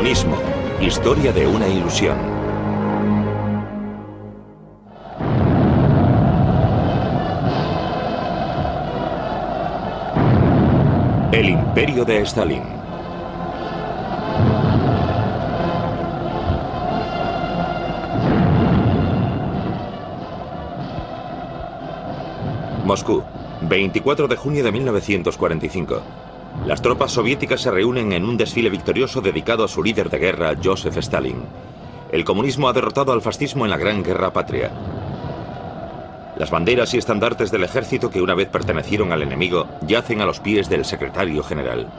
Comunismo. Historia de una ilusión. El imperio de Stalin. Moscú, 24 de junio de 1945. Las tropas soviéticas se reúnen en un desfile victorioso dedicado a su líder de guerra, Joseph Stalin. El comunismo ha derrotado al fascismo en la Gran Guerra Patria. Las banderas y estandartes del ejército que una vez pertenecieron al enemigo yacen a los pies del secretario general.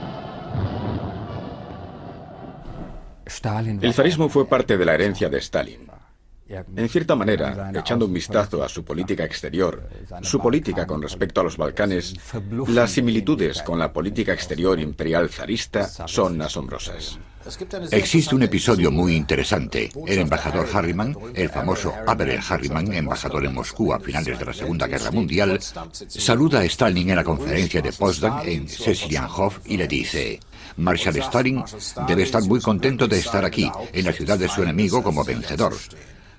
El zarismo fue parte de la herencia de Stalin. En cierta manera, echando un vistazo a su política exterior, su política con respecto a los Balcanes, las similitudes con la política exterior imperial zarista son asombrosas. Existe un episodio muy interesante. El embajador Harriman, el famoso Averell Harriman, embajador en Moscú a finales de la Segunda Guerra Mundial, saluda a Stalin en la conferencia de Potsdam en Seligenhof y le dice: Marshal Stalin debe estar muy contento de estar aquí, en la ciudad de su enemigo, como vencedor.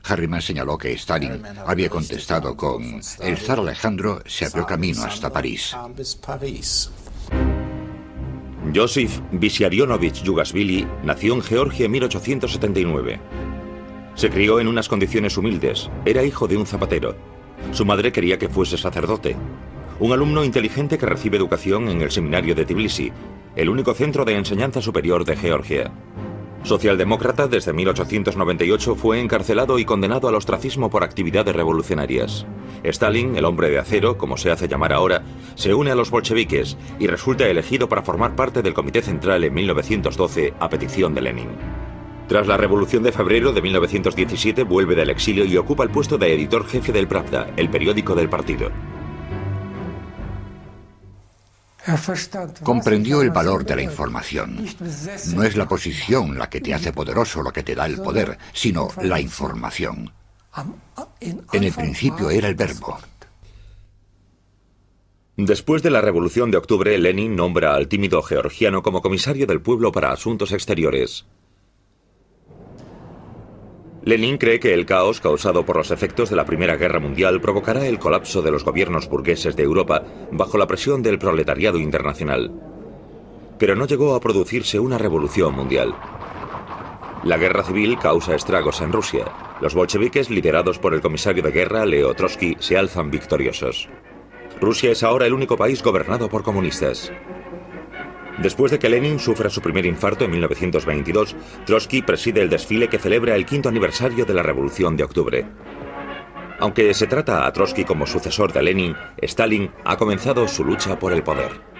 Harriman señaló que Stalin había contestado con: el zar Alejandro se abrió camino hasta París. Josif Vissarionovich Yugashvili nació en Georgia en 1879. Se crió en unas condiciones humildes. Era hijo de un zapatero. Su madre quería que fuese sacerdote. Un alumno inteligente que recibe educación en el seminario de Tbilisi, el único centro de enseñanza superior de Georgia. Socialdemócrata, desde 1898 fue encarcelado y condenado al ostracismo por actividades revolucionarias. Stalin, el hombre de acero, como se hace llamar ahora, se une a los bolcheviques y resulta elegido para formar parte del Comité Central en 1912 a petición de Lenin. Tras la Revolución de Febrero de 1917 vuelve del exilio y ocupa el puesto de editor jefe del Pravda, el periódico del partido. Comprendió el valor de la información. No es la posición la que te hace poderoso, lo que te da el poder, sino la información. En el principio era el verbo. Después de la Revolución de Octubre, Lenin nombra al tímido georgiano como comisario del pueblo para asuntos exteriores. Lenin cree que el caos causado por los efectos de la Primera Guerra Mundial provocará el colapso de los gobiernos burgueses de Europa bajo la presión del proletariado internacional. Pero no llegó a producirse una revolución mundial. La guerra civil causa estragos en Rusia. Los bolcheviques, liderados por el comisario de guerra, Leo Trotsky, se alzan victoriosos. Rusia es ahora el único país gobernado por comunistas. Después de que Lenin sufra su primer infarto en 1922, Trotsky preside el desfile que celebra el 5º aniversario de la Revolución de Octubre. Aunque se trata a Trotsky como sucesor de Lenin, Stalin ha comenzado su lucha por el poder.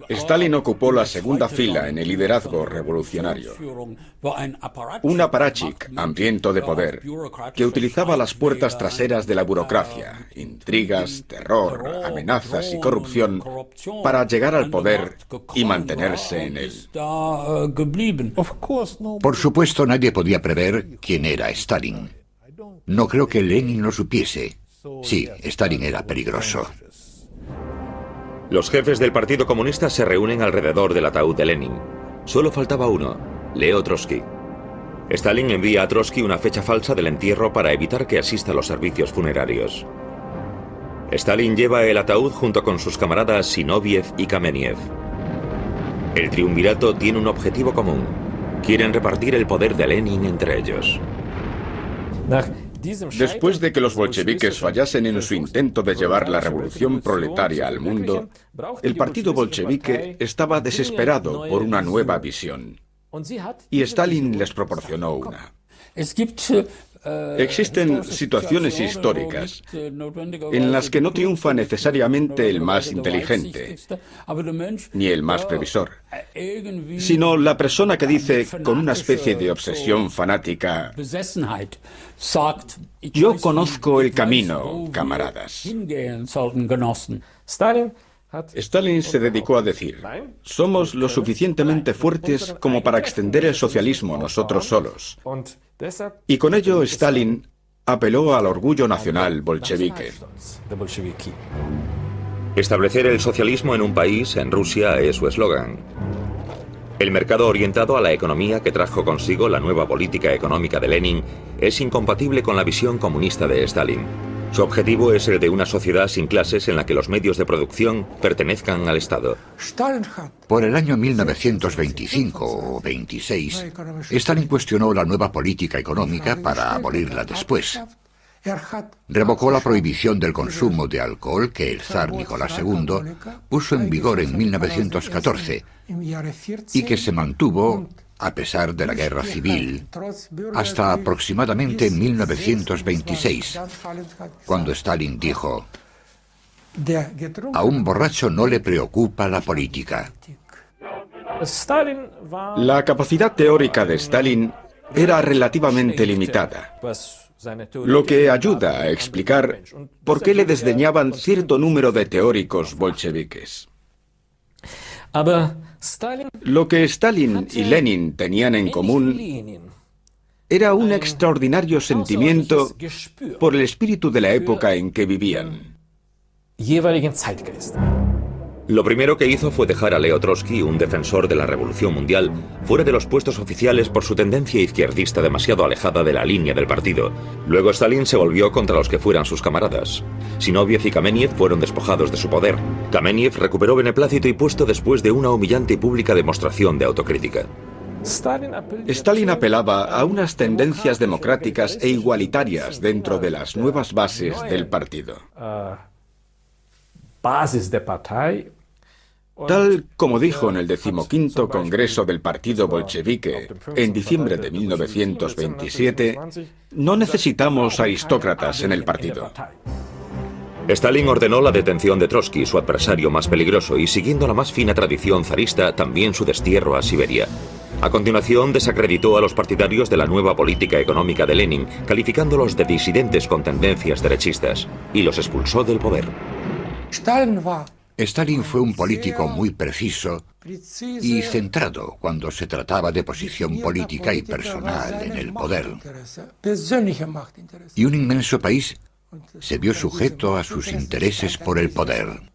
Stalin ocupó la segunda fila en el liderazgo revolucionario. Un apparatchik hambriento de poder que utilizaba las puertas traseras de la burocracia, intrigas, terror, amenazas y corrupción para llegar al poder y mantenerse en él. Por supuesto, nadie podía prever quién era Stalin. No creo que Lenin lo supiese. Sí, Stalin era peligroso. Los jefes del Partido Comunista se reúnen alrededor del ataúd de Lenin. Solo faltaba uno, Leo Trotsky. Stalin envía a Trotsky una fecha falsa del entierro para evitar que asista a los servicios funerarios. Stalin lleva el ataúd junto con sus camaradas Zinoviev y Kameniev. El triunvirato tiene un objetivo común. Quieren repartir el poder de Lenin entre ellos. Después de que los bolcheviques fallasen en su intento de llevar la revolución proletaria al mundo, el partido bolchevique estaba desesperado por una nueva visión. Y Stalin les proporcionó una. Existen situaciones históricas en las que no triunfa necesariamente el más inteligente, ni el más previsor, sino la persona que dice con una especie de obsesión fanática: yo conozco el camino, camaradas. Stalin se dedicó a decir: somos lo suficientemente fuertes como para extender el socialismo nosotros solos. Y con ello Stalin apeló al orgullo nacional bolchevique. Establecer el socialismo en un país, en Rusia, es su eslogan. El mercado orientado a la economía que trajo consigo la nueva política económica de Lenin es incompatible con la visión comunista de Stalin. Su objetivo es el de una sociedad sin clases en la que los medios de producción pertenezcan al Estado. Por el año 1925 o 26, Stalin cuestionó la nueva política económica para abolirla después. Revocó la prohibición del consumo de alcohol que el zar Nicolás II puso en vigor en 1914 y que se mantuvo, a pesar de la guerra civil, hasta aproximadamente 1926, cuando Stalin dijo: a un borracho no le preocupa la política. La capacidad teórica de Stalin era relativamente limitada, lo que ayuda a explicar por qué le desdeñaban cierto número de teóricos bolcheviques. Lo que Stalin y Lenin tenían en común era un extraordinario sentimiento por el espíritu de la época en que vivían. Lo primero que hizo fue dejar a Leo Trotsky, un defensor de la Revolución Mundial, fuera de los puestos oficiales por su tendencia izquierdista demasiado alejada de la línea del partido. Luego Stalin se volvió contra los que fueran sus camaradas. Zinoviev y Kameniev fueron despojados de su poder. Kameniev recuperó beneplácito y puesto después de una humillante y pública demostración de autocrítica. Stalin apelaba a unas tendencias democráticas e igualitarias dentro de las nuevas bases del partido. Tal como dijo en el 15º Congreso del Partido Bolchevique en diciembre de 1927, no necesitamos aristócratas en el partido. Stalin ordenó la detención de Trotsky, su adversario más peligroso, y siguiendo la más fina tradición zarista, también su destierro a Siberia. A continuación, desacreditó a los partidarios de la nueva política económica de Lenin, calificándolos de disidentes con tendencias derechistas, y los expulsó del poder. Stalin fue un político muy preciso y centrado cuando se trataba de posición política y personal en el poder. Y un inmenso país se vio sujeto a sus intereses por el poder.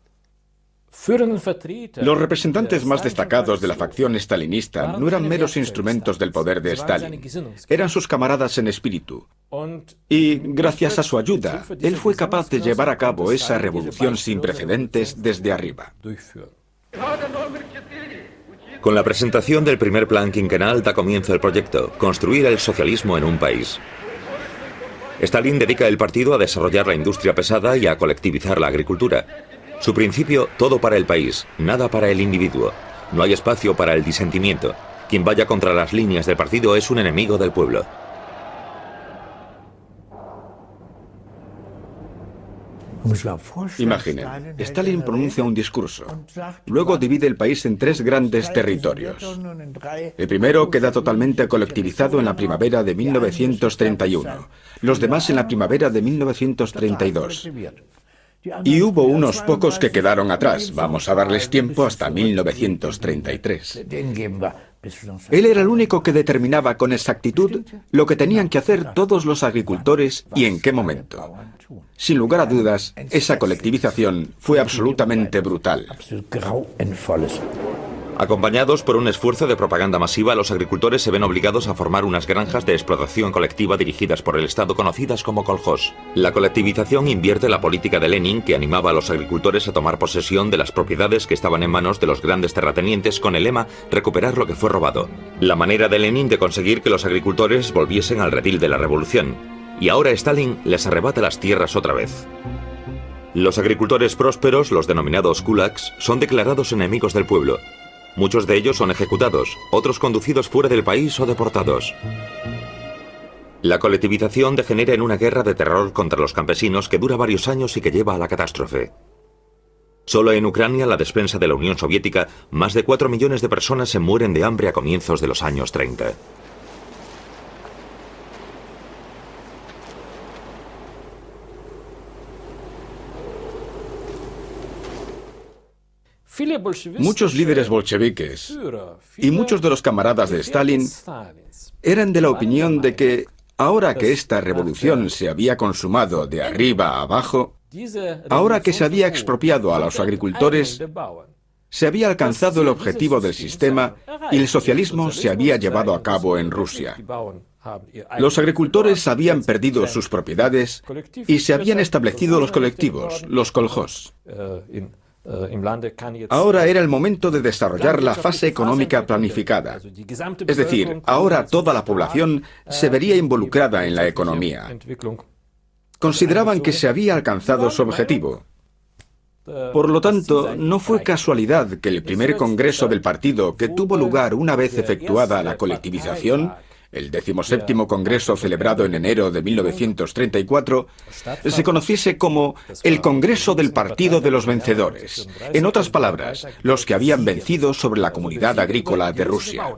Los representantes más destacados de la facción stalinista no eran meros instrumentos del poder de Stalin, eran sus camaradas en espíritu. Y, gracias a su ayuda, él fue capaz de llevar a cabo esa revolución sin precedentes desde arriba. Con la presentación del primer plan quinquenal da comienzo el proyecto, construir el socialismo en un país. Stalin dedica el partido a desarrollar la industria pesada y a colectivizar la agricultura. Su principio, todo para el país, nada para el individuo. No hay espacio para el disentimiento. Quien vaya contra las líneas del partido es un enemigo del pueblo. Imaginen, Stalin pronuncia un discurso. Luego divide el país en tres grandes territorios. El primero queda totalmente colectivizado en la primavera de 1931. Los demás en la primavera de 1932. Y hubo unos pocos que quedaron atrás. Vamos a darles tiempo hasta 1933. Él era el único que determinaba con exactitud lo que tenían que hacer todos los agricultores y en qué momento. Sin lugar a dudas, esa colectivización fue absolutamente brutal. Acompañados por un esfuerzo de propaganda masiva, los agricultores se ven obligados a formar unas granjas de explotación colectiva dirigidas por el Estado conocidas como kolkhoz. La colectivización invierte la política de Lenin, que animaba a los agricultores a tomar posesión de las propiedades que estaban en manos de los grandes terratenientes con el lema «recuperar lo que fue robado». La manera de Lenin de conseguir que los agricultores volviesen al redil de la revolución. Y ahora Stalin les arrebata las tierras otra vez. Los agricultores prósperos, los denominados kulaks, son declarados enemigos del pueblo. Muchos de ellos son ejecutados, otros conducidos fuera del país o deportados. La colectivización degenera en una guerra de terror contra los campesinos que dura varios años y que lleva a la catástrofe. Solo en Ucrania, la despensa de la Unión Soviética, más de 4 millones de personas se mueren de hambre a comienzos de los años 30. Muchos líderes bolcheviques y muchos de los camaradas de Stalin eran de la opinión de que, ahora que esta revolución se había consumado de arriba a abajo, ahora que se había expropiado a los agricultores, Se había alcanzado el objetivo del sistema y el socialismo se había llevado a cabo en Rusia. Los agricultores habían perdido sus propiedades y se habían establecido los colectivos, los kolhos. Ahora era el momento de desarrollar la fase económica planificada. Es decir, ahora toda la población se vería involucrada en la economía. Consideraban que se había alcanzado su objetivo. Por lo tanto, no fue casualidad que el primer congreso del partido, que tuvo lugar una vez efectuada la colectivización, el 17º Congreso celebrado en enero de 1934, se conociese como el Congreso del Partido de los Vencedores. En otras palabras, los que habían vencido sobre la comunidad agrícola de Rusia.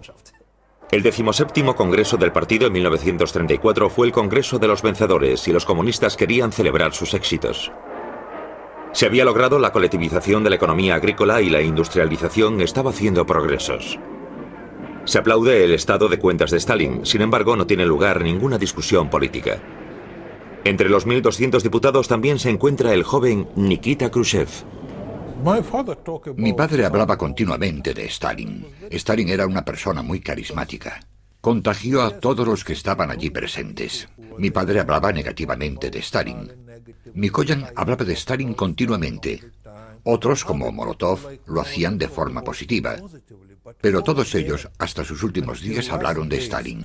El 17º Congreso del Partido en 1934 fue el Congreso de los Vencedores y los comunistas querían celebrar sus éxitos. Se había logrado la colectivización de la economía agrícola y la industrialización estaba haciendo progresos. Se aplaude el estado de cuentas de Stalin, sin embargo no tiene lugar ninguna discusión política. Entre los 1.200 diputados también se encuentra el joven Nikita Khrushchev. Mi padre hablaba continuamente de Stalin. Stalin era una persona muy carismática. Contagió a todos los que estaban allí presentes. Mi padre hablaba negativamente de Stalin. Mikoyan hablaba de Stalin continuamente. Otros, como Molotov, lo hacían de forma positiva. Pero todos ellos, hasta sus últimos días, hablaron de Stalin.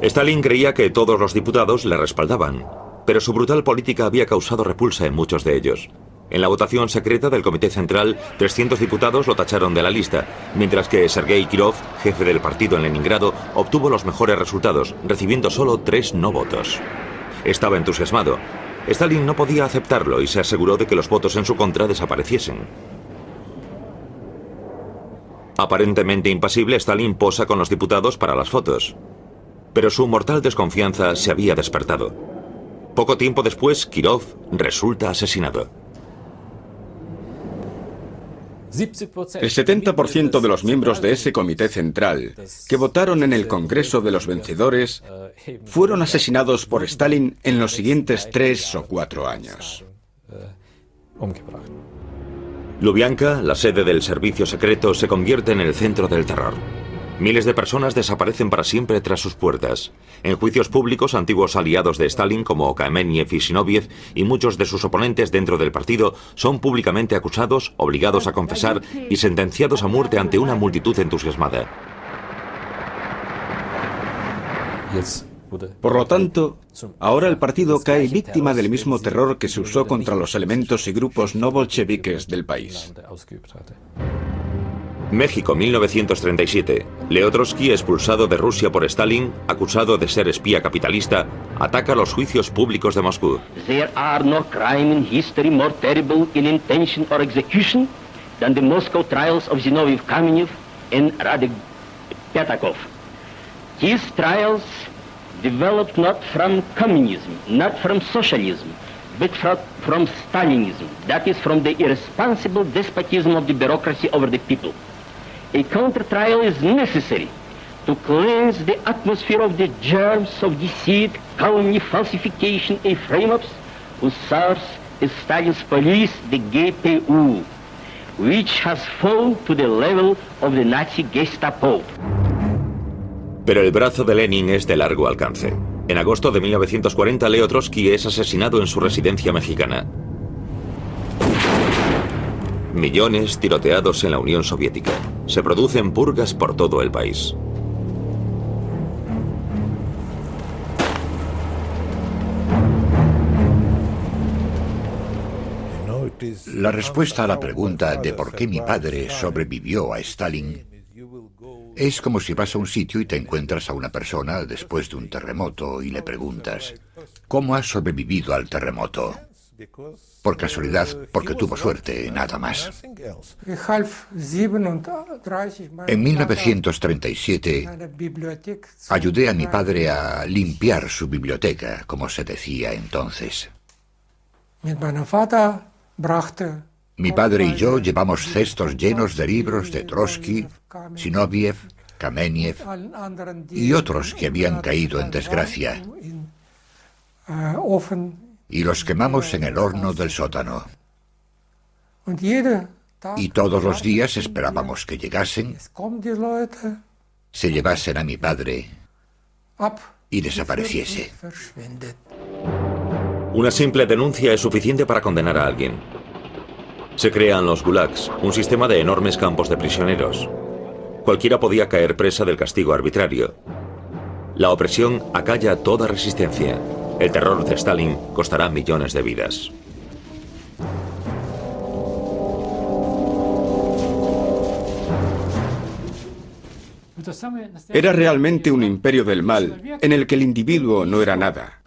Stalin creía que todos los diputados le respaldaban, pero su brutal política había causado repulsa en muchos de ellos. En la votación secreta del Comité Central, 300 diputados lo tacharon de la lista, mientras que Sergei Kirov, jefe del partido en Leningrado, obtuvo los mejores resultados, recibiendo solo 3 no votos. Estaba entusiasmado. Stalin no podía aceptarlo y se aseguró de que los votos en su contra desapareciesen. Aparentemente impasible, Stalin posa con los diputados para las fotos. Pero su mortal desconfianza se había despertado. Poco tiempo después, Kirov resulta asesinado. El 70% de los miembros de ese comité central que votaron en el Congreso de los Vencedores fueron asesinados por Stalin en los siguientes 3 o 4 años. Lubyanka, la sede del servicio secreto, se convierte en el centro del terror. Miles de personas desaparecen para siempre tras sus puertas. En juicios públicos, antiguos aliados de Stalin como Kameniev y Zinoviev y muchos de sus oponentes dentro del partido son públicamente acusados, obligados a confesar y sentenciados a muerte ante una multitud entusiasmada. Por lo tanto, ahora el partido cae víctima del mismo terror que se usó contra los elementos y grupos no bolcheviques del país. México, 1937. Leo Trotsky, expulsado de Rusia por Stalin, acusado de ser espía capitalista, ataca los juicios públicos de Moscú. There are no crime in history more terrible in intention or execution than the Moscow trials of Zinoviev, Kamenev and Radek Petakov. These trials developed not from communism, not from socialism, but from Stalinism, that is, from the irresponsible despotism of the bureaucracy over the people. A counter-trial is necessary to cleanse the atmosphere of the germs of deceit, calumny, falsification, and frame-ups whose source is Stalin's police, the GPU, which has fallen to the level of the Nazi Gestapo. Pero el brazo de Lenin es de largo alcance. En agosto de 1940, Leo Trotsky es asesinado en su residencia mexicana. Millones tiroteados en la Unión Soviética. Se producen purgas por todo el país. La respuesta a la pregunta de por qué mi padre sobrevivió a Stalin es como si vas a un sitio y te encuentras a una persona después de un terremoto y le preguntas, ¿cómo has sobrevivido al terremoto? Por casualidad, porque tuvo suerte, nada más. En 1937, ayudé a mi padre a limpiar su biblioteca, como se decía entonces. Mi padre y yo llevamos cestos llenos de libros de Trotsky, Zinoviev, Kameniev y otros que habían caído en desgracia. Y los quemamos en el horno del sótano. Y todos los días esperábamos que llegasen, se llevasen a mi padre y desapareciese. Una simple denuncia es suficiente para condenar a alguien. Se crean los gulags, un sistema de enormes campos de prisioneros. Cualquiera podía caer presa del castigo arbitrario. La opresión acalla toda resistencia. El terror de Stalin costará millones de vidas. Era realmente un imperio del mal en el que el individuo no era nada.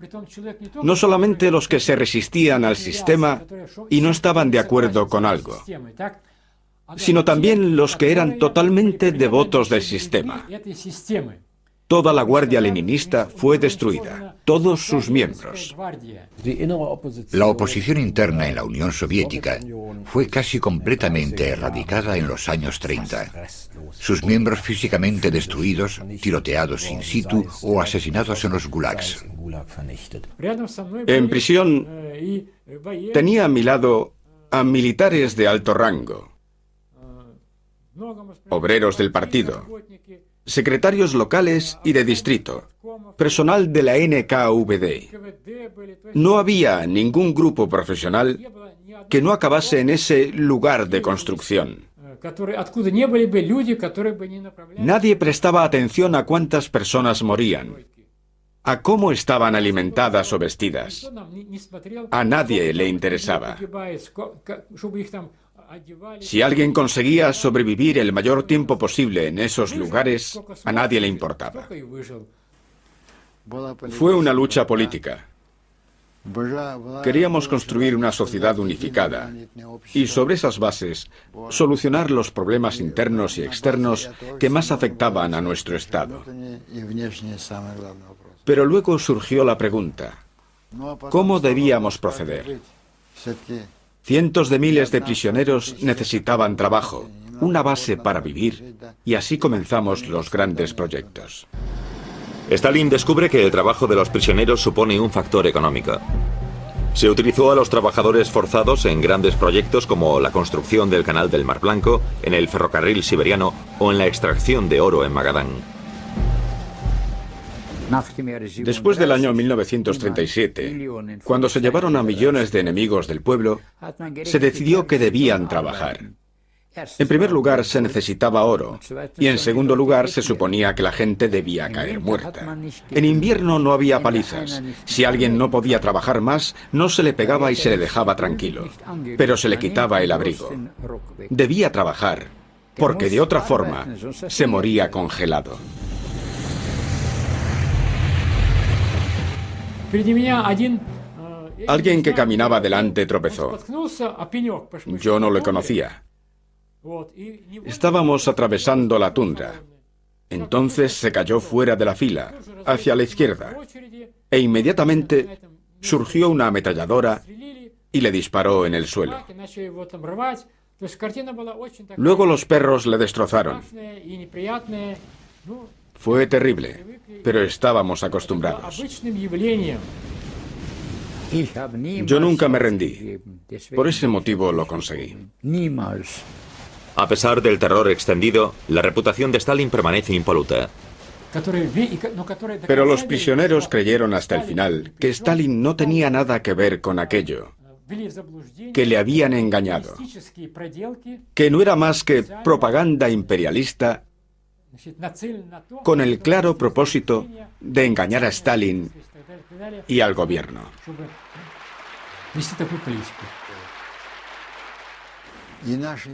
No solamente los que se resistían al sistema y no estaban de acuerdo con algo, sino también los que eran totalmente devotos del sistema. Toda la guardia leninista fue destruida, todos sus miembros. La oposición interna en la Unión Soviética fue casi completamente erradicada en los años 30. Sus miembros físicamente destruidos, tiroteados in situ o asesinados en los gulags. En prisión tenía a mi lado a militares de alto rango, obreros del partido, secretarios locales y de distrito, personal de la NKVD. No había ningún grupo profesional que no acabase en ese lugar de construcción. Nadie prestaba atención a cuántas personas morían, a cómo estaban alimentadas o vestidas. A nadie le interesaba. Si alguien conseguía sobrevivir el mayor tiempo posible en esos lugares, a nadie le importaba. Fue una lucha política. Queríamos construir una sociedad unificada y sobre esas bases solucionar los problemas internos y externos que más afectaban a nuestro Estado. Pero luego surgió la pregunta: ¿cómo debíamos proceder? Cientos de miles de prisioneros necesitaban trabajo, una base para vivir, y así comenzamos los grandes proyectos. Stalin descubre que el trabajo de los prisioneros supone un factor económico. Se utilizó a los trabajadores forzados en grandes proyectos como la construcción del Canal del Mar Blanco, en el ferrocarril siberiano o en la extracción de oro en Magadán. Después del año 1937, cuando se llevaron a millones de enemigos del pueblo, se decidió que debían trabajar. En primer lugar, se necesitaba oro, y en segundo lugar, se suponía que la gente debía caer muerta. En invierno no había palizas. Si alguien no podía trabajar más, no se le pegaba y se le dejaba tranquilo, pero se le quitaba el abrigo. Debía trabajar, porque de otra forma se moría congelado. Alguien que caminaba delante tropezó. Yo no le conocía. Estábamos atravesando la tundra. Entonces se cayó fuera de la fila, hacia la izquierda, e inmediatamente surgió una ametralladora y le disparó en el suelo. Luego los perros le destrozaron. Fue terrible, pero estábamos acostumbrados. Yo nunca me rendí. Por ese motivo lo conseguí. A pesar del terror extendido, la reputación de Stalin permanece impoluta. Pero los prisioneros creyeron hasta el final que Stalin no tenía nada que ver con aquello, que le habían engañado, que no era más que propaganda imperialista con el claro propósito de engañar a Stalin y al gobierno.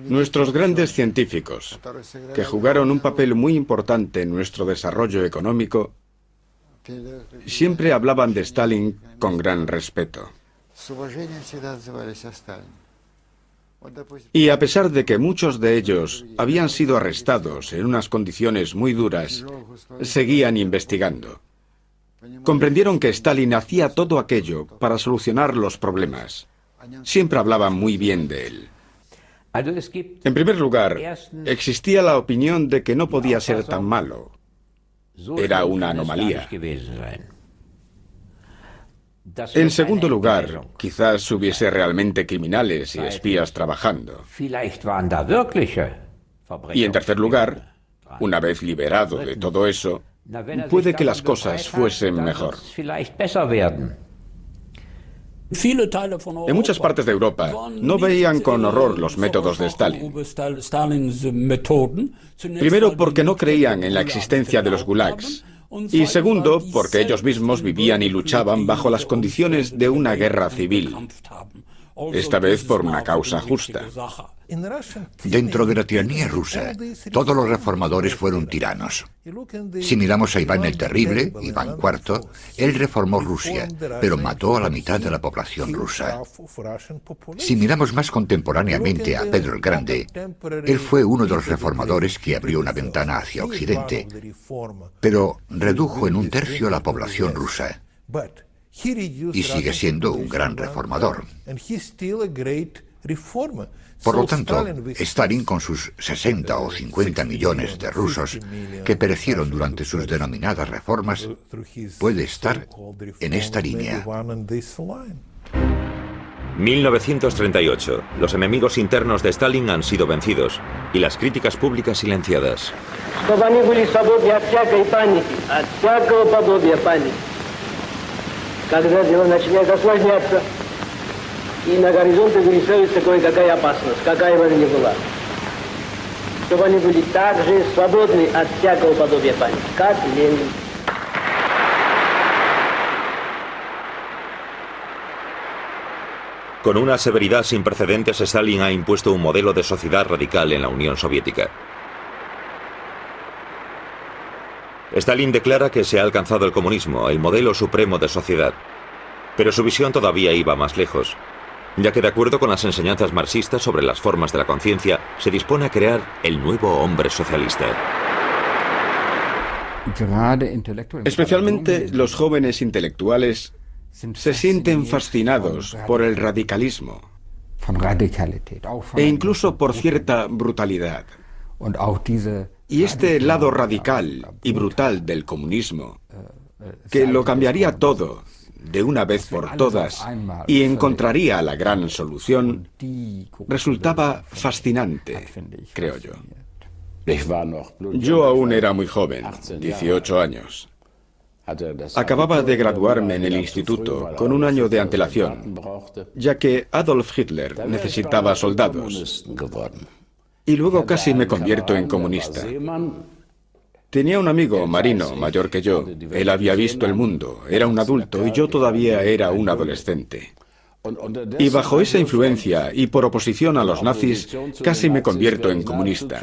Nuestros grandes científicos, que jugaron un papel muy importante en nuestro desarrollo económico, siempre hablaban de Stalin con gran respeto. Y a pesar de que muchos de ellos habían sido arrestados en unas condiciones muy duras, seguían investigando. Comprendieron que Stalin hacía todo aquello para solucionar los problemas. Siempre hablaban muy bien de él. En primer lugar, existía la opinión de que no podía ser tan malo. Era una anomalía. En segundo lugar, quizás hubiese realmente criminales y espías trabajando. Y en tercer lugar, una vez liberado de todo eso, puede que las cosas fuesen mejor. En muchas partes de Europa no veían con horror los métodos de Stalin. Primero, porque no creían en la existencia de los gulags. Y segundo, porque ellos mismos vivían y luchaban bajo las condiciones de una guerra civil, esta vez por una causa justa. Dentro de la tiranía rusa, todos los reformadores fueron tiranos. Si miramos a Iván el Terrible, Iván IV, él reformó Rusia, pero mató a la mitad de la población rusa. Si miramos más contemporáneamente a Pedro el Grande, él fue uno de los reformadores que abrió una ventana hacia Occidente, pero redujo en 1/3 la población rusa. Y sigue siendo un gran reformador. Por lo tanto, Stalin, con sus 60 o 50 millones de rusos que perecieron durante sus denominadas reformas, puede estar en esta línea. 1938. Los enemigos internos de Stalin han sido vencidos y las críticas públicas silenciadas. Когда дело начинает осложняться, и на горизонте вырисовывается кое-какая опасность, какая бы она ни была. Чтобы они были так же свободны от всякого подобия паники, как Ленин. Con una severidad sin precedentes, Stalin ha impuesto un modelo de sociedad radical en la Unión Soviética. Stalin declara que se ha alcanzado el comunismo, el modelo supremo de sociedad. Pero su visión todavía iba más lejos, ya que de acuerdo con las enseñanzas marxistas sobre las formas de la conciencia, se dispone a crear el nuevo hombre socialista. Especialmente los jóvenes intelectuales se sienten fascinados por el radicalismo e incluso por cierta brutalidad. Y este lado radical y brutal del comunismo, que lo cambiaría todo de una vez por todas y encontraría la gran solución, resultaba fascinante, creo yo. Yo aún era muy joven, 18 años. Acababa de graduarme en el instituto con un año de antelación, ya que Adolf Hitler necesitaba soldados. Y luego casi me convierto en comunista. Tenía un amigo marino mayor que yo. Él había visto el mundo, era un adulto y yo todavía era un adolescente. Y bajo esa influencia y por oposición a los nazis, casi me convierto en comunista.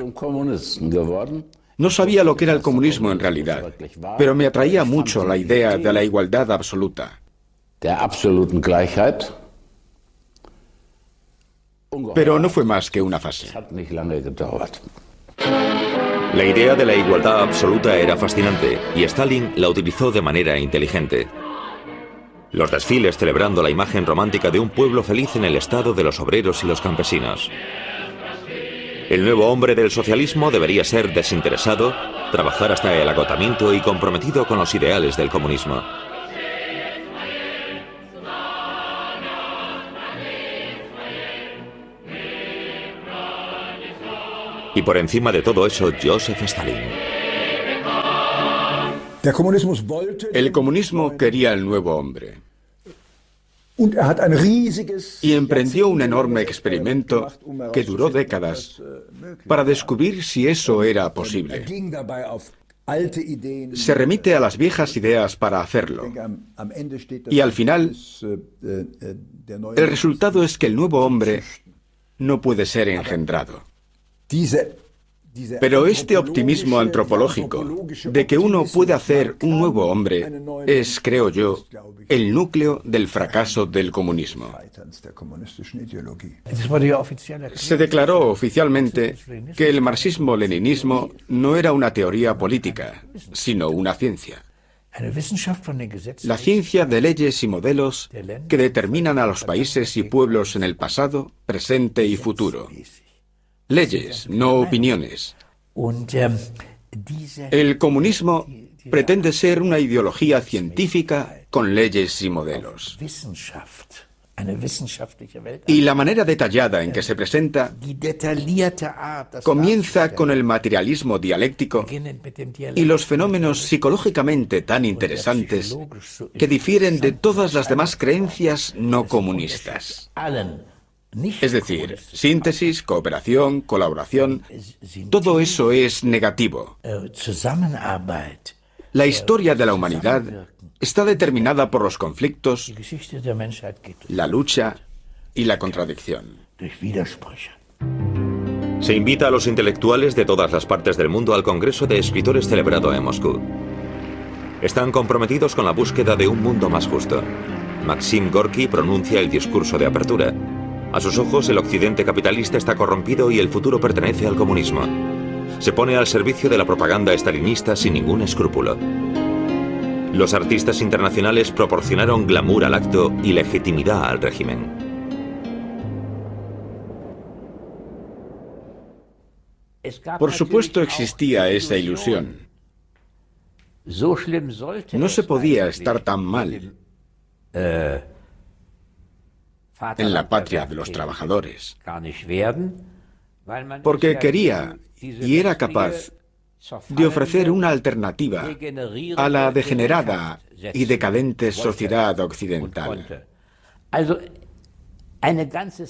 No sabía lo que era el comunismo en realidad, pero me atraía mucho la idea de la igualdad absoluta. Pero no fue más que una fase. La idea de la igualdad absoluta era fascinante y Stalin la utilizó de manera inteligente. Los desfiles celebrando la imagen romántica de un pueblo feliz en el estado de los obreros y los campesinos. El nuevo hombre del socialismo debería ser desinteresado, trabajar hasta el agotamiento y comprometido con los ideales del comunismo. Y por encima de todo eso, Joseph Stalin. El comunismo quería el nuevo hombre. Y emprendió un enorme experimento que duró décadas para descubrir si eso era posible. Se remite a las viejas ideas para hacerlo. Y al final, el resultado es que el nuevo hombre no puede ser engendrado. Pero este optimismo antropológico de que uno puede hacer un nuevo hombre es, creo yo, el núcleo del fracaso del comunismo. Se declaró oficialmente que el marxismo-leninismo no era una teoría política, sino una ciencia. La ciencia de leyes y modelos que determinan a los países y pueblos en el pasado, presente y futuro. Leyes, no opiniones. El comunismo pretende ser una ideología científica con leyes y modelos. Y la manera detallada en que se presenta comienza con el materialismo dialéctico y los fenómenos psicológicamente tan interesantes que difieren de todas las demás creencias no comunistas. Es decir, síntesis, cooperación, colaboración, todo eso es negativo. La historia de la humanidad está determinada por los conflictos, la lucha y la contradicción. Se invita a los intelectuales de todas las partes del mundo al Congreso de Escritores celebrado en Moscú. Están comprometidos con la búsqueda de un mundo más justo. Maxim Gorki pronuncia el discurso de apertura. A sus ojos, el occidente capitalista está corrompido y el futuro pertenece al comunismo. Se pone al servicio de la propaganda estalinista sin ningún escrúpulo. Los artistas internacionales proporcionaron glamour al acto y legitimidad al régimen. Por supuesto existía esa ilusión. No se podía estar tan mal en la patria de los trabajadores, porque quería y era capaz de ofrecer una alternativa a la degenerada y decadente sociedad occidental.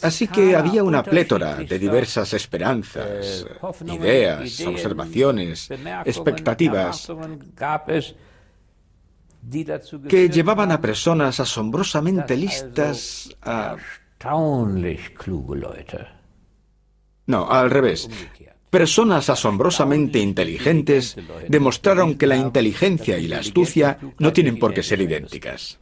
Así que había una plétora de diversas esperanzas, ideas, observaciones, expectativas que llevaban a personas asombrosamente listas a... No, al revés. Personas asombrosamente inteligentes demostraron que la inteligencia y la astucia no tienen por qué ser idénticas.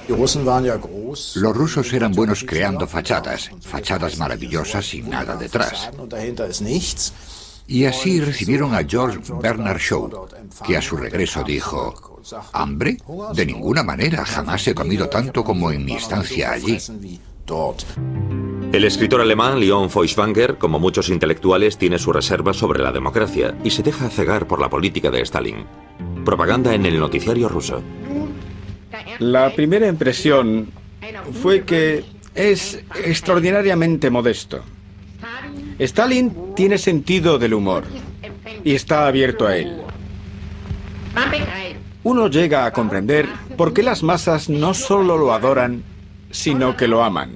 Los rusos eran buenos creando fachadas maravillosas sin nada detrás. Y así recibieron a George Bernard Shaw, que a su regreso dijo: ¿hambre? De ninguna manera, jamás he comido tanto como en mi estancia allí. El escritor alemán Leon Feuchtwanger, como muchos intelectuales, tiene su reserva sobre la democracia y se deja cegar por la política de Stalin. Propaganda en el noticiario ruso. La primera impresión fue que es extraordinariamente modesto. Stalin tiene sentido del humor y está abierto a él. Uno llega a comprender por qué las masas no solo lo adoran, sino que lo aman.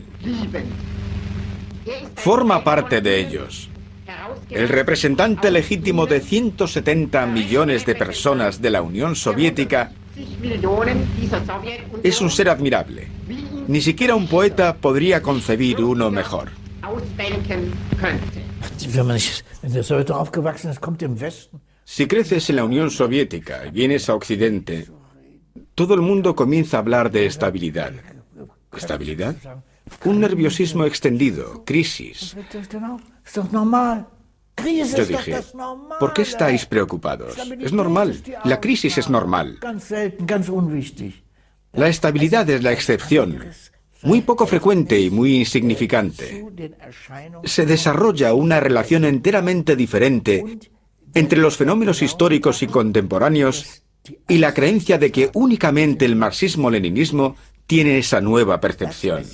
Forma parte de ellos. El representante legítimo de 170 millones de personas de la Unión Soviética es un ser admirable. Ni siquiera un poeta podría concebir uno mejor. Si creces en la Unión Soviética y vienes a Occidente, todo el mundo comienza a hablar de estabilidad. ¿Estabilidad? Un nerviosismo extendido, crisis. Yo dije, ¿por qué estáis preocupados? Es normal, la crisis es normal. La estabilidad es la excepción, muy poco frecuente y muy insignificante. Se desarrolla una relación enteramente diferente entre los fenómenos históricos y contemporáneos y la creencia de que únicamente el marxismo-leninismo tiene esa nueva percepción.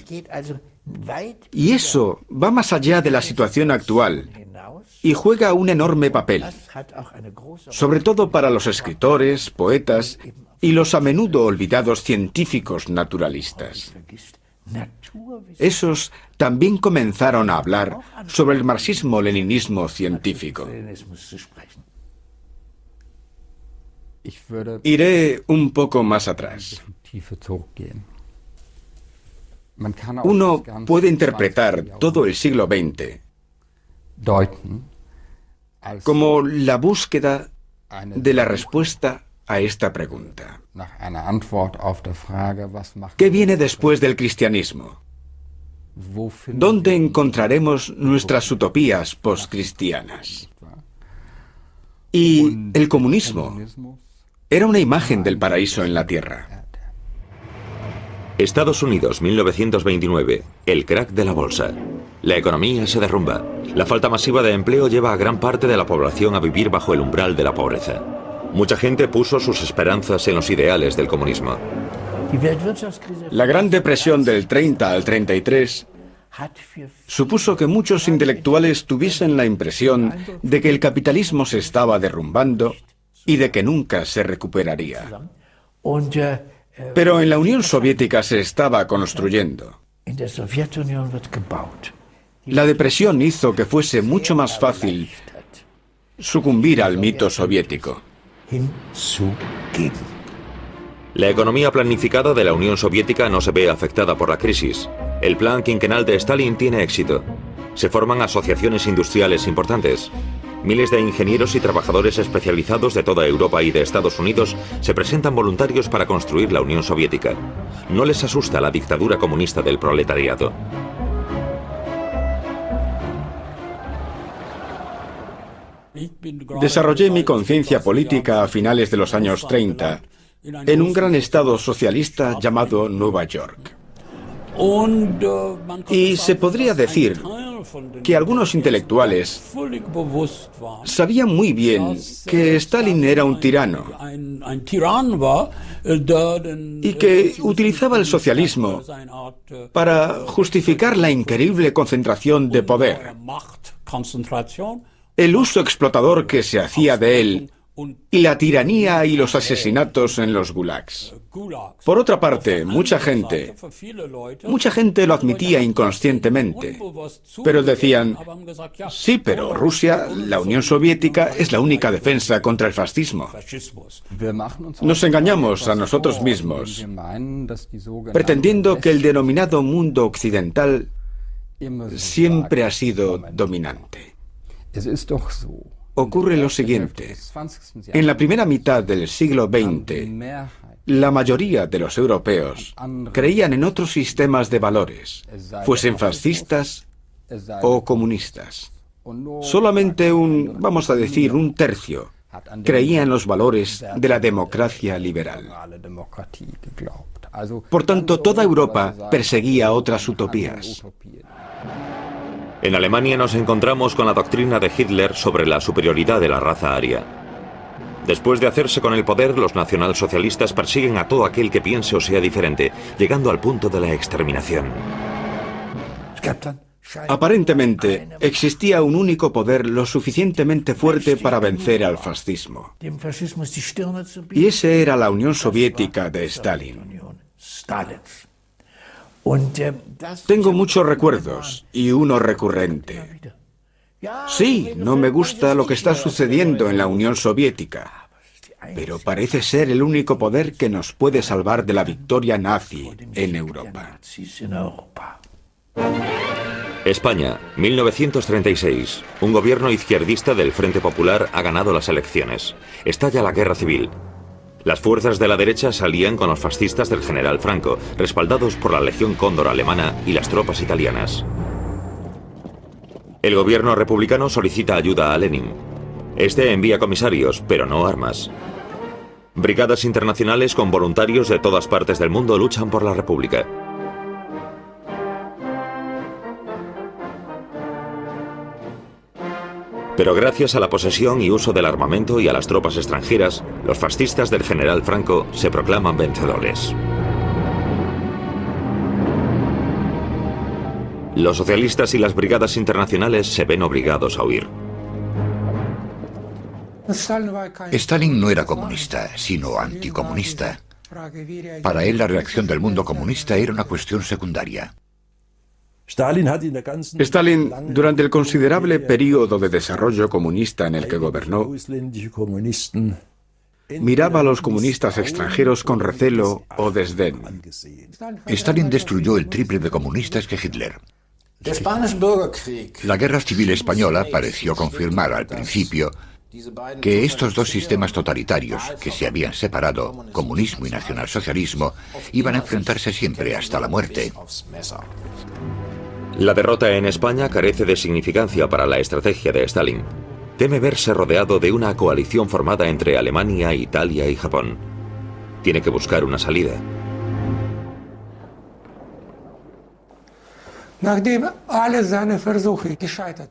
Y eso va más allá de la situación actual y juega un enorme papel, sobre todo para los escritores, poetas y los a menudo olvidados científicos naturalistas. Esos también comenzaron a hablar sobre el marxismo-leninismo científico. Iré un poco más atrás. Uno puede interpretar todo el siglo XX como la búsqueda de la respuesta a esta pregunta. ¿Qué viene después del cristianismo? ¿Dónde encontraremos nuestras utopías postcristianas? Y el comunismo era una imagen del paraíso en la tierra. Estados Unidos, 1929. El crack de la bolsa. La economía se derrumba. La falta masiva de empleo lleva a gran parte de la población a vivir bajo el umbral de la pobreza. Mucha gente puso sus esperanzas en los ideales del comunismo. La Gran Depresión del 30 al 33 supuso que muchos intelectuales tuviesen la impresión de que el capitalismo se estaba derrumbando y de que nunca se recuperaría. Pero en la Unión Soviética se estaba construyendo. La depresión hizo que fuese mucho más fácil sucumbir al mito soviético. La economía planificada de la Unión Soviética no se ve afectada por la crisis. El plan quinquenal de Stalin tiene éxito. Se forman asociaciones industriales importantes. Miles de ingenieros y trabajadores especializados de toda Europa y de Estados Unidos se presentan voluntarios para construir la Unión Soviética. No les asusta la dictadura comunista del proletariado. Desarrollé mi conciencia política a finales de los años 30 en un gran estado socialista llamado Nueva York. Y se podría decir que algunos intelectuales sabían muy bien que Stalin era un tirano y que utilizaba el socialismo para justificar la increíble concentración de poder, el uso explotador que se hacía de él y la tiranía y los asesinatos en los gulags. Por otra parte, mucha gente lo admitía inconscientemente, pero decían, sí, pero Rusia, la Unión Soviética, es la única defensa contra el fascismo. Nos engañamos a nosotros mismos, pretendiendo que el denominado mundo occidental siempre ha sido dominante. Ocurre lo siguiente. En la primera mitad del siglo XX, la mayoría de los europeos creían en otros sistemas de valores, fuesen fascistas o comunistas. Solamente vamos a decir, un tercio creía en los valores de la democracia liberal. Por tanto, toda Europa perseguía otras utopías. En Alemania nos encontramos con la doctrina de Hitler sobre la superioridad de la raza aria. Después de hacerse con el poder, los nacionalsocialistas persiguen a todo aquel que piense o sea diferente, llegando al punto de la exterminación. Aparentemente, existía un único poder lo suficientemente fuerte para vencer al fascismo. Y ese era la Unión Soviética de Stalin. Tengo muchos recuerdos y uno recurrente. Sí, no me gusta lo que está sucediendo en la Unión Soviética, pero parece ser el único poder que nos puede salvar de la victoria nazi en Europa. España, 1936. Un gobierno izquierdista del Frente Popular ha ganado las elecciones. Estalla la guerra civil. Las fuerzas de la derecha salían con los fascistas del general Franco, respaldados por la Legión Cóndor alemana y las tropas italianas. El gobierno republicano solicita ayuda a Lenin. Este envía comisarios, pero no armas. Brigadas internacionales con voluntarios de todas partes del mundo luchan por la República. Pero gracias a la posesión y uso del armamento y a las tropas extranjeras, los fascistas del general Franco se proclaman vencedores. Los socialistas y las brigadas internacionales se ven obligados a huir. Stalin no era comunista, sino anticomunista. Para él la reacción del mundo comunista era una cuestión secundaria. Stalin, durante el considerable período de desarrollo comunista en el que gobernó, miraba a los comunistas extranjeros con recelo o desdén. Stalin destruyó el triple de comunistas que Hitler. La guerra civil española pareció confirmar al principio que estos dos sistemas totalitarios que se habían separado, comunismo y nacionalsocialismo, iban a enfrentarse siempre hasta la muerte. La derrota en España carece de significancia para la estrategia de Stalin. Teme verse rodeado de una coalición formada entre Alemania, Italia y Japón. Tiene que buscar una salida.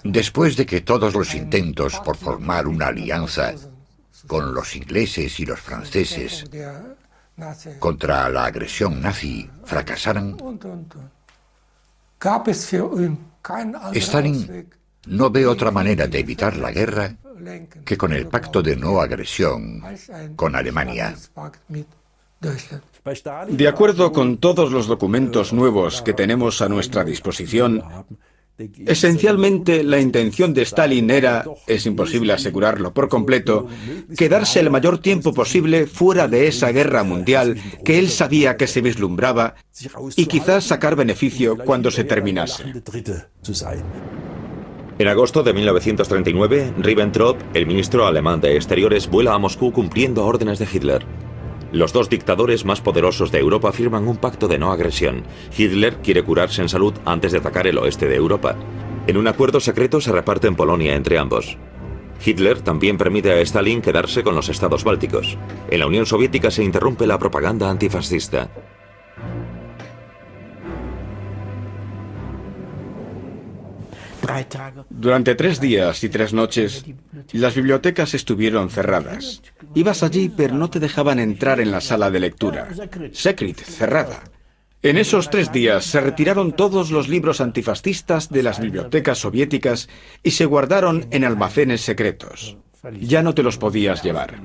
Después de que todos los intentos por formar una alianza con los ingleses y los franceses contra la agresión nazi fracasaran, Stalin no ve otra manera de evitar la guerra que con el pacto de no agresión con Alemania. De acuerdo con todos los documentos nuevos que tenemos a nuestra disposición, esencialmente la intención de Stalin era, es imposible asegurarlo por completo, quedarse el mayor tiempo posible fuera de esa guerra mundial que él sabía que se vislumbraba y quizás sacar beneficio cuando se terminase. En agosto de 1939, Ribbentrop, el ministro alemán de Exteriores, vuela a Moscú cumpliendo órdenes de Hitler. Los dos dictadores más poderosos de Europa firman un pacto de no agresión. Hitler quiere curarse en salud antes de atacar el oeste de Europa. En un acuerdo secreto se reparten Polonia entre ambos. Hitler también permite a Stalin quedarse con los estados bálticos. En la Unión Soviética se interrumpe la propaganda antifascista. Durante 3 días y 3 noches, las bibliotecas estuvieron cerradas. Ibas allí, pero no te dejaban entrar en la sala de lectura. Secret, cerrada. En esos 3 días se retiraron todos los libros antifascistas de las bibliotecas soviéticas y se guardaron en almacenes secretos. Ya no te los podías llevar.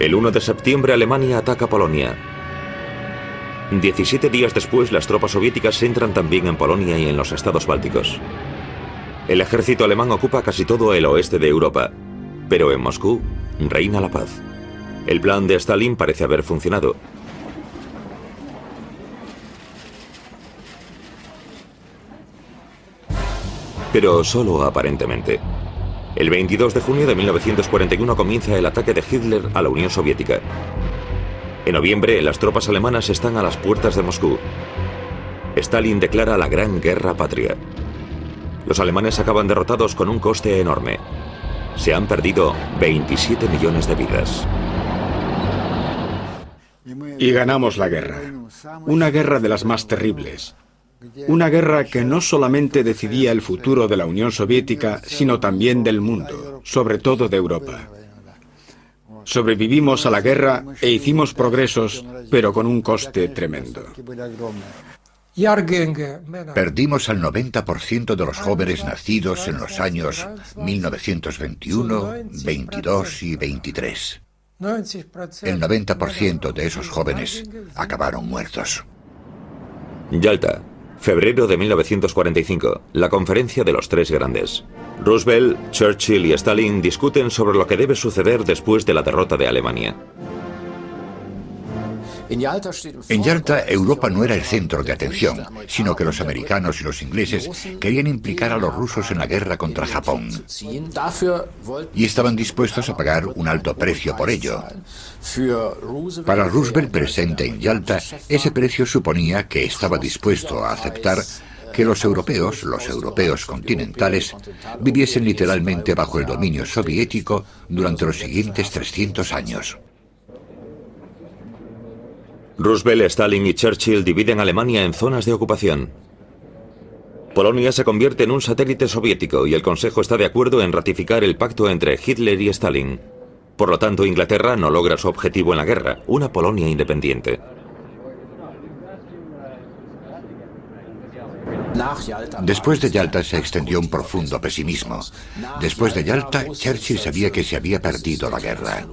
El 1 de septiembre Alemania ataca Polonia. 17 días después, las tropas soviéticas entran también en Polonia y en los estados bálticos. El ejército alemán ocupa casi todo el oeste de Europa, pero en Moscú reina la paz. El plan de Stalin parece haber funcionado. Pero solo aparentemente. El 22 de junio de 1941 comienza el ataque de Hitler a la Unión Soviética. En noviembre, las tropas alemanas están a las puertas de Moscú. Stalin declara la Gran Guerra Patria. Los alemanes acaban derrotados con un coste enorme. Se han perdido 27 millones de vidas. Y ganamos la guerra. Una guerra de las más terribles. Una guerra que no solamente decidía el futuro de la Unión Soviética, sino también del mundo, sobre todo de Europa. Sobrevivimos a la guerra e hicimos progresos, pero con un coste tremendo. Perdimos al 90% de los jóvenes nacidos en los años 1921, 22 y 23. El 90% de esos jóvenes acabaron muertos. Yalta, febrero de 1945, la conferencia de los 3 grandes. Roosevelt, Churchill y Stalin discuten sobre lo que debe suceder después de la derrota de Alemania. En Yalta, Europa no era el centro de atención, sino que los americanos y los ingleses querían implicar a los rusos en la guerra contra Japón. Y estaban dispuestos a pagar un alto precio por ello. Para Roosevelt, presente en Yalta, ese precio suponía que estaba dispuesto a aceptar que los europeos continentales, viviesen literalmente bajo el dominio soviético durante los siguientes 300 años. Roosevelt, Stalin y Churchill dividen Alemania en zonas de ocupación. Polonia se convierte en un satélite soviético y el Consejo está de acuerdo en ratificar el pacto entre Hitler y Stalin. Por lo tanto, Inglaterra no logra su objetivo en la guerra, una Polonia independiente. Después de Yalta se extendió un profundo pesimismo. Después de Yalta, Churchill sabía que se había perdido la guerra.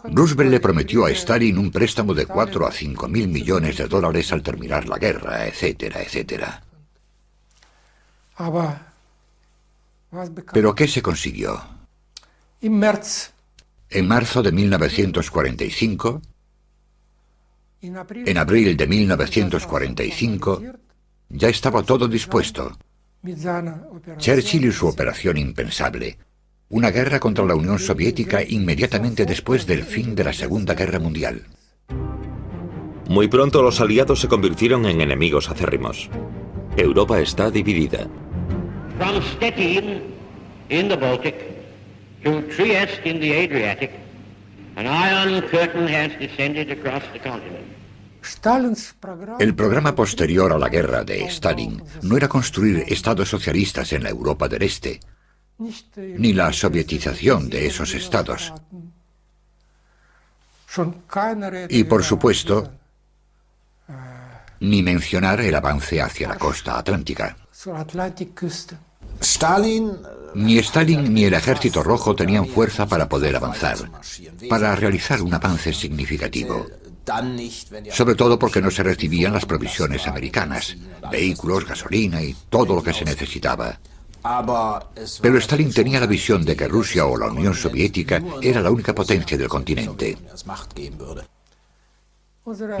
Roosevelt le prometió a Stalin un préstamo de 4 a 5 mil millones de dólares al terminar la guerra, etcétera, etcétera. ¿Pero qué se consiguió? En marzo de 1945, en abril de 1945, ya estaba todo dispuesto. Churchill y su operación impensable. Una guerra contra la Unión Soviética inmediatamente después del fin de la Segunda Guerra Mundial. Muy pronto los aliados se convirtieron en enemigos acérrimos. Europa está dividida. From Stettin in the Baltic to Trieste in the Adriatic, an iron curtain has descended across the continent. El programa posterior a la guerra de Stalin no era construir estados socialistas en la Europa del Este, ni la sovietización de esos estados. Y, por supuesto, ni mencionar el avance hacia la costa atlántica. Ni Stalin ni el Ejército Rojo tenían fuerza para poder avanzar, para realizar un avance significativo. Sobre todo porque no se recibían las provisiones americanas, vehículos, gasolina y todo lo que se necesitaba. Pero Stalin tenía la visión de que Rusia o la Unión Soviética era la única potencia del continente.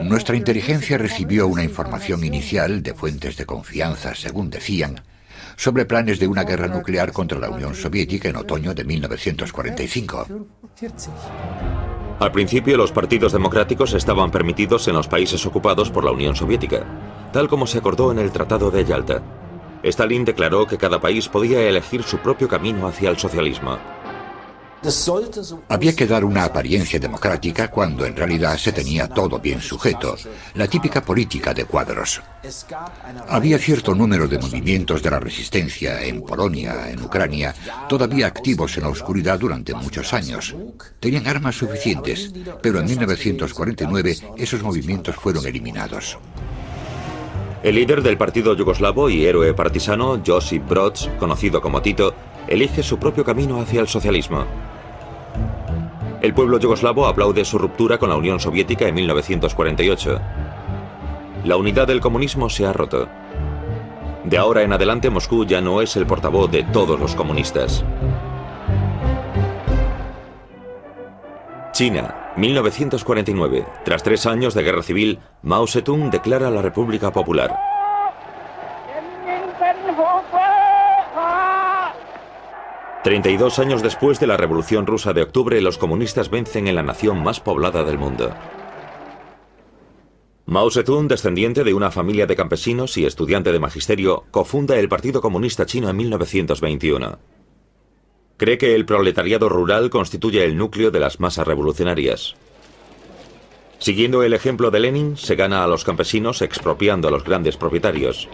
Nuestra inteligencia recibió una información inicial de fuentes de confianza, según decían, sobre planes de una guerra nuclear contra la Unión Soviética en otoño de 1945. Al principio, los partidos democráticos estaban permitidos en los países ocupados por la Unión Soviética, tal como se acordó en el Tratado de Yalta. Stalin declaró que cada país podía elegir su propio camino hacia el socialismo. Había que dar una apariencia democrática cuando en realidad se tenía todo bien sujeto, la típica política de cuadros. Había cierto número de movimientos de la resistencia en Polonia, en Ucrania, todavía activos en la oscuridad durante muchos años. Tenían armas suficientes, pero en 1949 esos movimientos fueron eliminados. El líder del partido yugoslavo y héroe partisano, Josip Broz, conocido como Tito, elige su propio camino hacia el socialismo. El pueblo yugoslavo aplaude su ruptura con la Unión Soviética en 1948. La unidad del comunismo se ha roto. De ahora en adelante, Moscú ya no es el portavoz de todos los comunistas. China, 1949. Tras 3 años de guerra civil, Mao Zedong declara la República Popular. 32 años después de la Revolución Rusa de octubre, los comunistas vencen en la nación más poblada del mundo. Mao Zedong, descendiente de una familia de campesinos y estudiante de magisterio, cofunda el Partido Comunista Chino en 1921. Cree que el proletariado rural constituye el núcleo de las masas revolucionarias. Siguiendo el ejemplo de Lenin, se gana a los campesinos expropiando a los grandes propietarios.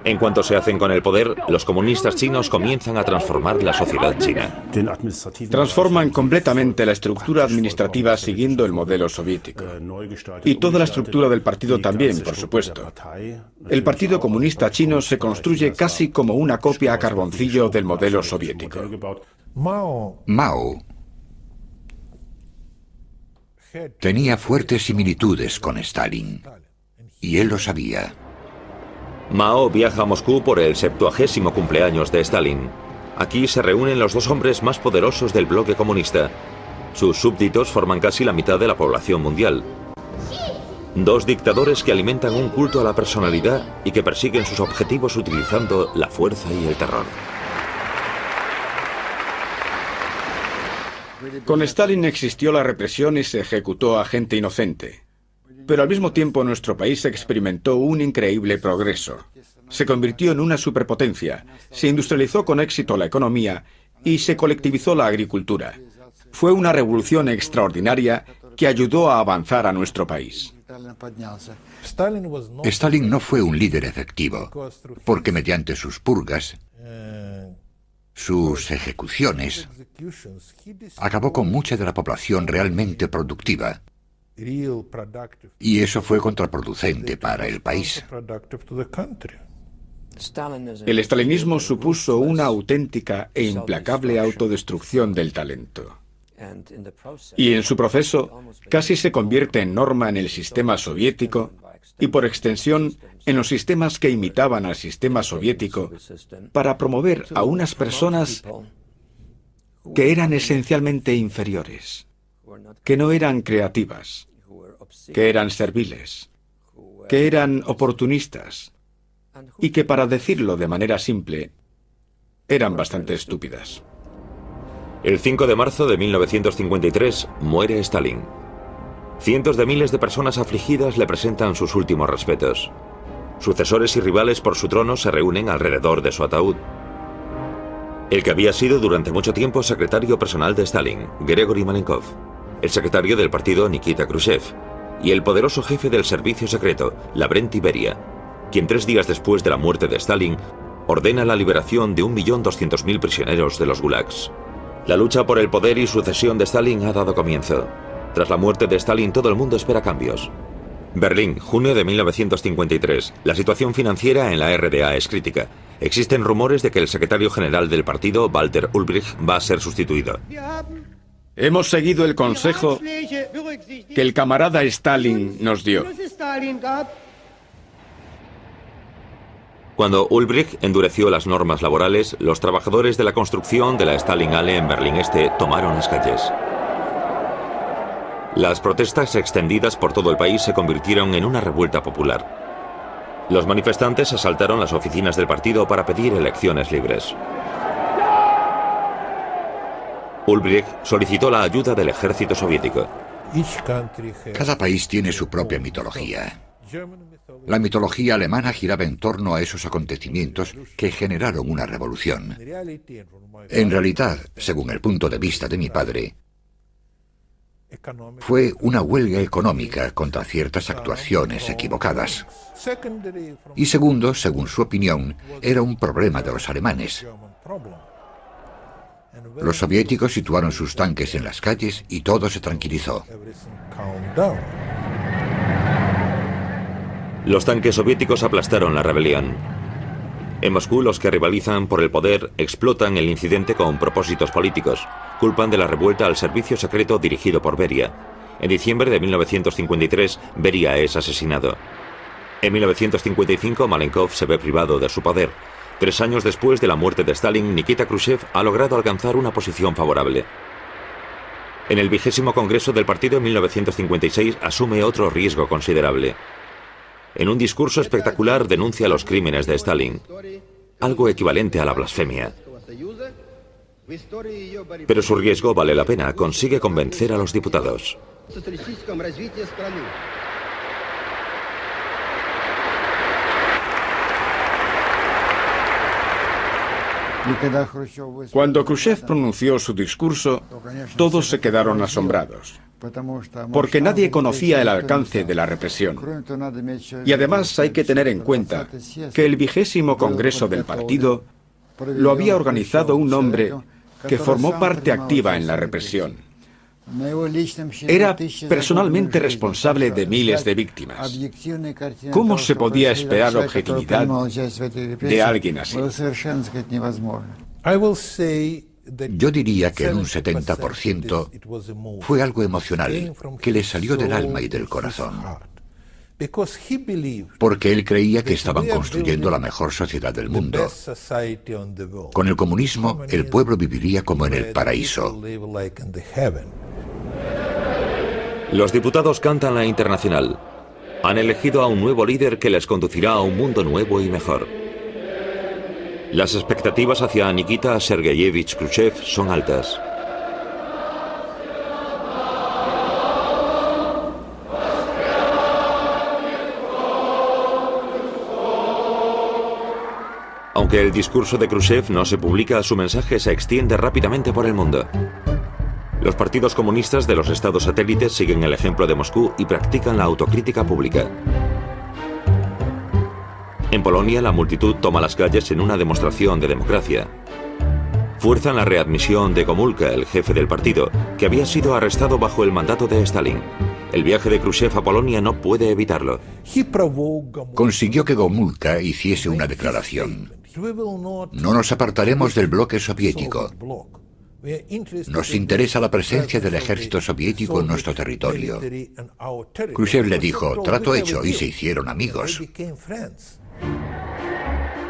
En cuanto se hacen con el poder, los comunistas chinos comienzan a transformar la sociedad china. Transforman completamente la estructura administrativa siguiendo el modelo soviético. Y toda la estructura del partido también, por supuesto. El Partido Comunista Chino se construye casi como una copia a carboncillo del modelo soviético. Mao tenía fuertes similitudes con Stalin, y él lo sabía. Mao viaja a Moscú por el 70º cumpleaños de Stalin. Aquí se reúnen los 2 hombres más poderosos del bloque comunista. Sus súbditos forman casi la mitad de la población mundial. 2 dictadores que alimentan un culto a la personalidad y que persiguen sus objetivos utilizando la fuerza y el terror. Con Stalin existió la represión y se ejecutó a gente inocente. Pero al mismo tiempo nuestro país experimentó un increíble progreso. Se convirtió en una superpotencia, se industrializó con éxito la economía y se colectivizó la agricultura. Fue una revolución extraordinaria que ayudó a avanzar a nuestro país. Stalin no fue un líder efectivo, porque mediante sus purgas, sus ejecuciones, acabó con mucha de la población realmente productiva. Y eso fue contraproducente para el país. El estalinismo supuso una auténtica e implacable autodestrucción del talento. Y en su proceso casi se convierte en norma en el sistema soviético y por extensión en los sistemas que imitaban al sistema soviético para promover a unas personas que eran esencialmente inferiores, que no eran creativas, que eran serviles, que eran oportunistas y que, para decirlo de manera simple, eran bastante estúpidas. El 5 de marzo de 1953 muere Stalin. Cientos de miles de personas afligidas le presentan sus últimos respetos. Sucesores y rivales por su trono se reúnen alrededor de su ataúd. El que había sido durante mucho tiempo secretario personal de Stalin, Grigori Malenkov. El secretario del partido, Nikita Khrushchev. y el poderoso jefe del servicio secreto, Lavrenti Beria, quien 3 días después de la muerte de Stalin ordena la liberación de 1.200.000 prisioneros de los gulags. La lucha por el poder y sucesión de Stalin ha dado comienzo. Tras la muerte de Stalin, todo el mundo espera cambios. Berlín, junio de 1953. La situación financiera en la RDA es crítica. Existen rumores de que el secretario general del partido, Walter Ulbricht, va a ser sustituido. Hemos seguido el consejo que el camarada Stalin nos dio. Cuando Ulbricht endureció las normas laborales, los trabajadores de la construcción de la Stalinhalle en Berlín Este tomaron las calles. Las protestas extendidas por todo el país se convirtieron en una revuelta popular. Los manifestantes asaltaron las oficinas del partido para pedir elecciones libres. Ulbricht solicitó la ayuda del ejército soviético. Cada país tiene su propia mitología. La mitología alemana giraba en torno a esos acontecimientos que generaron una revolución. En realidad, según el punto de vista de mi padre, fue una huelga económica contra ciertas actuaciones equivocadas. Y segundo, según su opinión, era un problema de los alemanes. Los soviéticos situaron sus tanques en las calles y todo se tranquilizó. Los tanques soviéticos aplastaron la rebelión. En Moscú, los que rivalizan por el poder explotan el incidente con propósitos políticos. Culpan de la revuelta al servicio secreto dirigido por Beria. En diciembre de 1953, Beria es asesinado. En 1955, Malenkov se ve privado de su poder. 3 años después de la muerte de Stalin, Nikita Khrushchev ha logrado alcanzar una posición favorable. En el 20º Congreso del partido en 1956 asume otro riesgo considerable. En un discurso espectacular denuncia los crímenes de Stalin, algo equivalente a la blasfemia. Pero su riesgo vale la pena, consigue convencer a los diputados. Cuando Khrushchev pronunció su discurso, todos se quedaron asombrados, porque nadie conocía el alcance de la represión. Y además hay que tener en cuenta que el 20º Congreso del partido lo había organizado un hombre que formó parte activa en la represión. Era personalmente responsable de miles de víctimas. ¿Cómo se podía esperar objetividad de alguien así? Yo diría que en un 70% fue algo emocional, que le salió del alma y del corazón. Porque él creía que estaban construyendo la mejor sociedad del mundo. Con el comunismo, el pueblo viviría como en el paraíso. Los diputados cantan la Internacional. Han elegido a un nuevo líder que les conducirá a un mundo nuevo y mejor. Las expectativas hacia Nikita Sergeyevich Khrushchev son altas. Aunque el discurso de Khrushchev no se publica, su mensaje se extiende rápidamente por el mundo. Los partidos comunistas de los estados satélites siguen el ejemplo de Moscú y practican la autocrítica pública. En Polonia, la multitud toma las calles en una demostración de democracia. Fuerzan la readmisión de Gomulka, el jefe del partido, que había sido arrestado bajo el mandato de Stalin. El viaje de Khrushchev a Polonia no puede evitarlo. Consiguió que Gomulka hiciese una declaración. No nos apartaremos del bloque soviético. Nos interesa la presencia del ejército soviético en nuestro territorio. Khrushchev le dijo, trato hecho, y se hicieron amigos.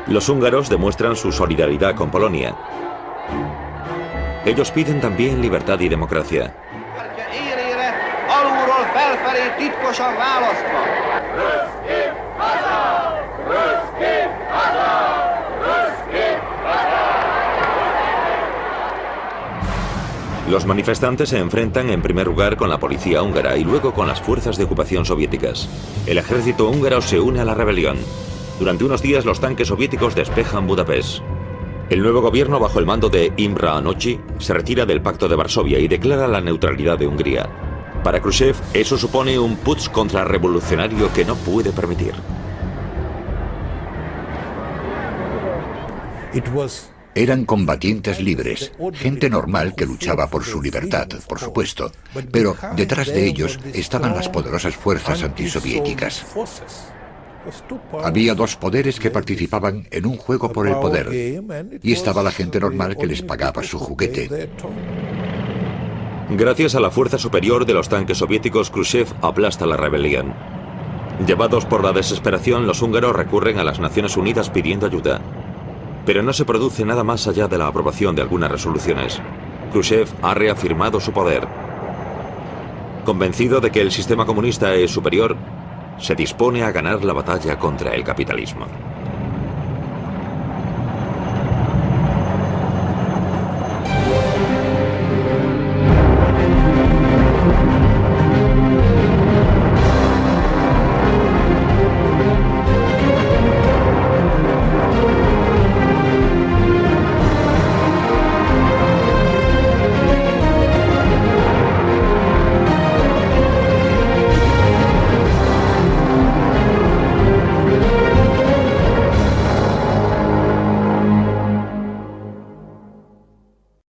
Los húngaros demuestran su solidaridad con Polonia. Ellos piden también libertad y democracia. Los manifestantes se enfrentan en primer lugar con la policía húngara y luego con las fuerzas de ocupación soviéticas. El ejército húngaro se une a la rebelión. Durante unos días los tanques soviéticos despejan Budapest. El nuevo gobierno, bajo el mando de Imre Anochi, se retira del Pacto de Varsovia y declara la neutralidad de Hungría. Para Khrushchev, eso supone un putsch contrarrevolucionario que no puede permitir. Eran combatientes libres, gente normal que luchaba por su libertad, por supuesto, pero detrás de ellos estaban las poderosas fuerzas antisoviéticas. Había dos poderes que participaban en un juego por el poder, y estaba la gente normal que les pagaba su juguete. Gracias a la fuerza superior de los tanques soviéticos, Khrushchev aplasta la rebelión. Llevados por la desesperación, los húngaros recurren a las Naciones Unidas pidiendo ayuda. Pero no se produce nada más allá de la aprobación de algunas resoluciones. Khrushchev ha reafirmado su poder. Convencido de que el sistema comunista es superior, se dispone a ganar la batalla contra el capitalismo.